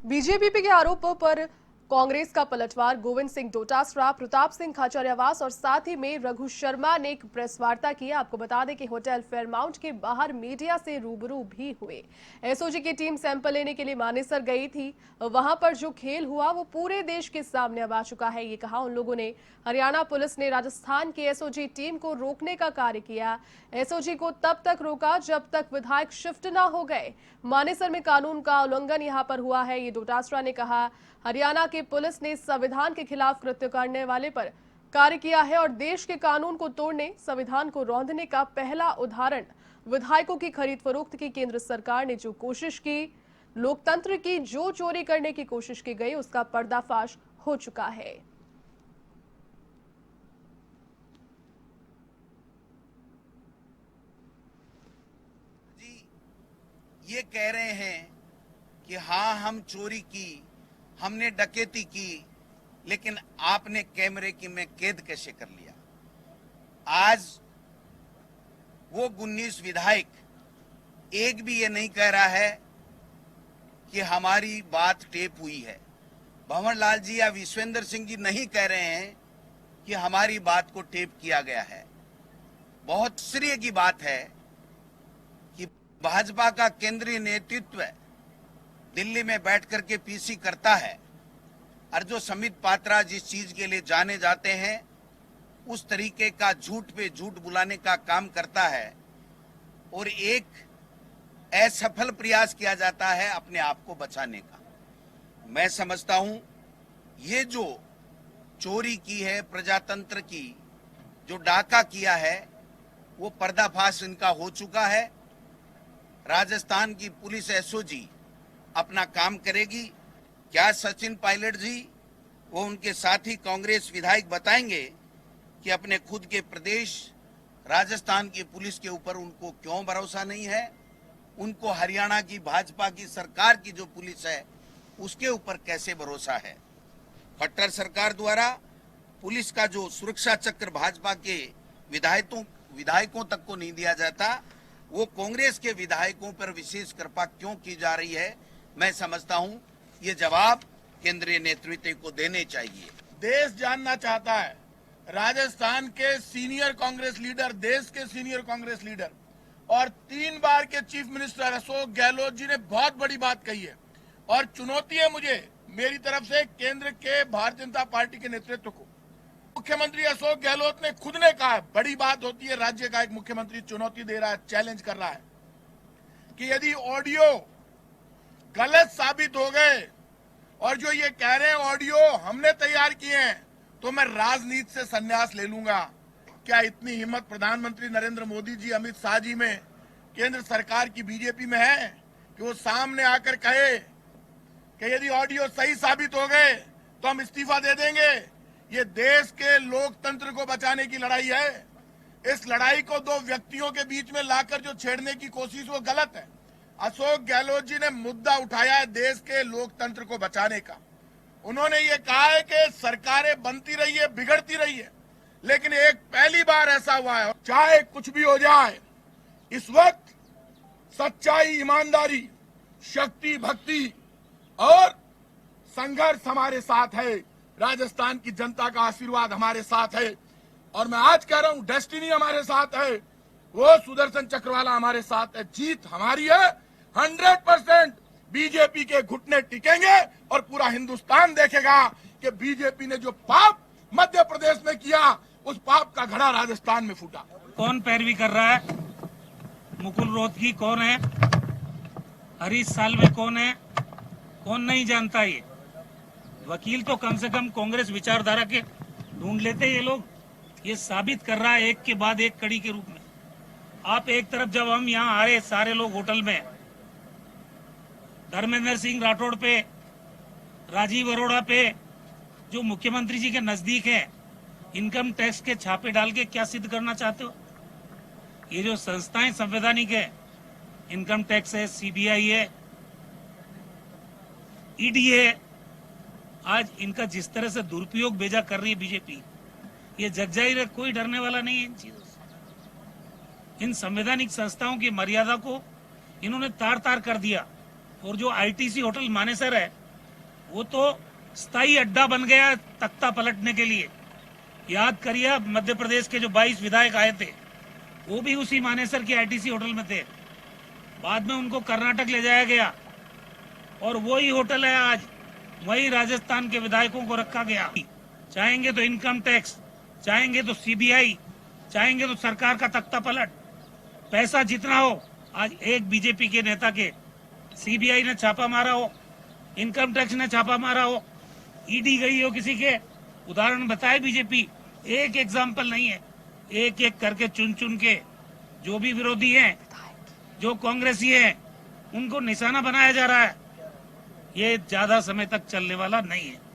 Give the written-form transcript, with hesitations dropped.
BJP के आरोपों पर कांग्रेस का पलटवार। गोविंद सिंह डोटासरा, प्रताप सिंह खाचरियावास और साथ ही में रघु शर्मा ने एक प्रेस वार्ता की। आपको बता दें कि होटल फेयरमाउंट के बाहर मीडिया से रूबरू भी हुए। एसओजी की टीम सैंपल लेने के लिए मानेसर गई थी। वहां पर जो खेल हुआ वो पूरे देश के सामने अब आ चुका है, ये कहा उन लोगों ने। हरियाणा पुलिस ने राजस्थान की एसओजी टीम को रोकने का कार्य किया। एसओजी को तब तक रोका जब तक विधायक शिफ्ट न हो गए। मानेसर में कानून का उल्लंघन यहां पर हुआ है, ये डोटासरा ने कहा। हरियाणा की पुलिस ने संविधान के खिलाफ कृत्य करने वाले पर कार्य किया है और देश के कानून को तोड़ने, संविधान को रौंदने का पहला उदाहरण विधायकों की खरीद फरोख्त की केंद्र सरकार ने जो कोशिश की, लोकतंत्र की जो चोरी करने की कोशिश की गई, उसका पर्दाफाश हो चुका है। जी ये कह रहे हैं कि हाँ हम चोरी की, हमने डकैती की, लेकिन आपने कैमरे की में कैद कैसे कर लिया। आज वो 19 विधायक एक भी ये नहीं कह रहा है कि हमारी बात टेप हुई है। भंवर लाल जी या विश्वेंद्र सिंह जी नहीं कह रहे हैं कि हमारी बात को टेप किया गया है। बहुत आश्चर्य की बात है कि भाजपा का केंद्रीय नेतृत्व दिल्ली में बैठ करके पीसी करता है और जो समित पात्रा जिस चीज के लिए जाने जाते हैं उस तरीके का झूठ पे झूठ बुलाने का काम करता है और एक असफल प्रयास किया जाता है अपने आप को बचाने का। मैं समझता हूं ये जो चोरी की है, प्रजातंत्र की जो डाका किया है, वो पर्दाफाश इनका हो चुका है। राजस्थान की पुलिस एसओजी अपना काम करेगी। क्या सचिन पायलट जी वो उनके साथी कांग्रेस विधायक बताएंगे कि अपने खुद के प्रदेश राजस्थान की पुलिस के ऊपर उनको क्यों भरोसा नहीं है, उनको हरियाणा की भाजपा की सरकार की जो पुलिस है उसके ऊपर कैसे भरोसा है। खट्टर सरकार द्वारा पुलिस का जो सुरक्षा चक्र भाजपा के विधायकों तक को नहीं दिया जाता, वो कांग्रेस के विधायकों पर विशेष कृपा क्यों की जा रही है। मैं समझता हूं ये जवाब केंद्रीय नेतृत्व को देने चाहिए। देश जानना चाहता है, राजस्थान के सीनियर कांग्रेस लीडर, देश के सीनियर कांग्रेस लीडर और 3 बार के चीफ मिनिस्टर अशोक गहलोत जी ने बहुत बड़ी बात कही है और चुनौती है मुझे मेरी तरफ से केंद्र के भारतीय जनता पार्टी के नेतृत्व को। मुख्यमंत्री अशोक गहलोत ने खुद ने कहा, बड़ी बात होती है राज्य का एक मुख्यमंत्री चुनौती दे रहा है, चैलेंज कर रहा है कि यदि ऑडियो गलत साबित हो गए और जो ये कह रहे हैं ऑडियो हमने तैयार किए हैं तो मैं राजनीति से संन्यास ले लूंगा। क्या इतनी हिम्मत प्रधानमंत्री नरेंद्र मोदी जी, अमित शाह जी में, केंद्र सरकार की बीजेपी में है कि वो सामने आकर कहे कि यदि ऑडियो सही साबित हो गए तो हम इस्तीफा दे देंगे। ये देश के लोकतंत्र को बचाने की लड़ाई है। इस लड़ाई को 2 व्यक्तियों के बीच में लाकर जो छेड़ने की कोशिश वो गलत है। अशोक गहलोत जी ने मुद्दा उठाया है देश के लोकतंत्र को बचाने का। उन्होंने ये कहा है कि सरकारें बनती रही है, बिगड़ती रही है, लेकिन एक पहली बार ऐसा हुआ है, चाहे कुछ भी हो जाए, इस वक्त सच्चाई, ईमानदारी, शक्ति, भक्ति और संघर्ष हमारे साथ है। राजस्थान की जनता का आशीर्वाद हमारे साथ है और मैं आज कह रहा हूं डेस्टिनी हमारे साथ है, वो सुदर्शन चक्रवाला हमारे साथ है। जीत हमारी है। 100% बीजेपी के घुटने टिकेंगे और पूरा हिंदुस्तान देखेगा कि बीजेपी ने जो पाप मध्य प्रदेश में किया उस पाप का घड़ा राजस्थान में फूटा। कौन पैरवी कर रहा है? मुकुल रोहतगी कौन है? हरीश साल्वे कौन है? कौन नहीं जानता। ये वकील तो कम से कम कांग्रेस विचारधारा के ढूंढ लेते ये लोग। ये साबित कर रहा है एक के बाद एक कड़ी के रूप में। आप एक तरफ जब हम यहाँ आ रहे सारे लोग होटल में, धर्मेंद्र सिंह राठौड़ पे, राजीव अरोड़ा पे, जो मुख्यमंत्री जी के नजदीक हैं, इनकम टैक्स के छापे डाल के क्या सिद्ध करना चाहते हो? ये जो संस्थाएं संवैधानिक है, इनकम टैक्स है, सीबीआई है, ईडी है, आज इनका जिस तरह से दुरुपयोग भेजा कर रही है बीजेपी, ये जग जाहिर है कोई डरने वाला नहीं है इन चीजों से। इन संवैधानिक संस्थाओं की मर्यादा को इन्होंने तार तार कर दिया। और जो आईटीसी होटल मानेसर है, वो तो स्थायी अड्डा बन गया तख्ता पलटने के लिए। याद करिए, मध्य प्रदेश के जो 22 विधायक आए थे वो भी उसी मानेसर के आईटीसी होटल में थे। बाद में उनको कर्नाटक ले जाया गया और वही होटल है आज, वही राजस्थान के विधायकों को रखा गया। चाहेंगे तो इनकम टैक्स, चाहेंगे तो सीबीआई, चाहेंगे तो सरकार का तख्ता पलट, पैसा जितना हो। आज एक बीजेपी के नेता के सीबीआई ने छापा मारा हो, इनकम टैक्स ने छापा मारा हो, ईडी गई हो किसी के, उदाहरण बताए बीजेपी, एक एग्जाम्पल नहीं है। एक एक करके चुन चुन के जो भी विरोधी हैं, जो कांग्रेसी हैं, उनको निशाना बनाया जा रहा है। ये ज्यादा समय तक चलने वाला नहीं है।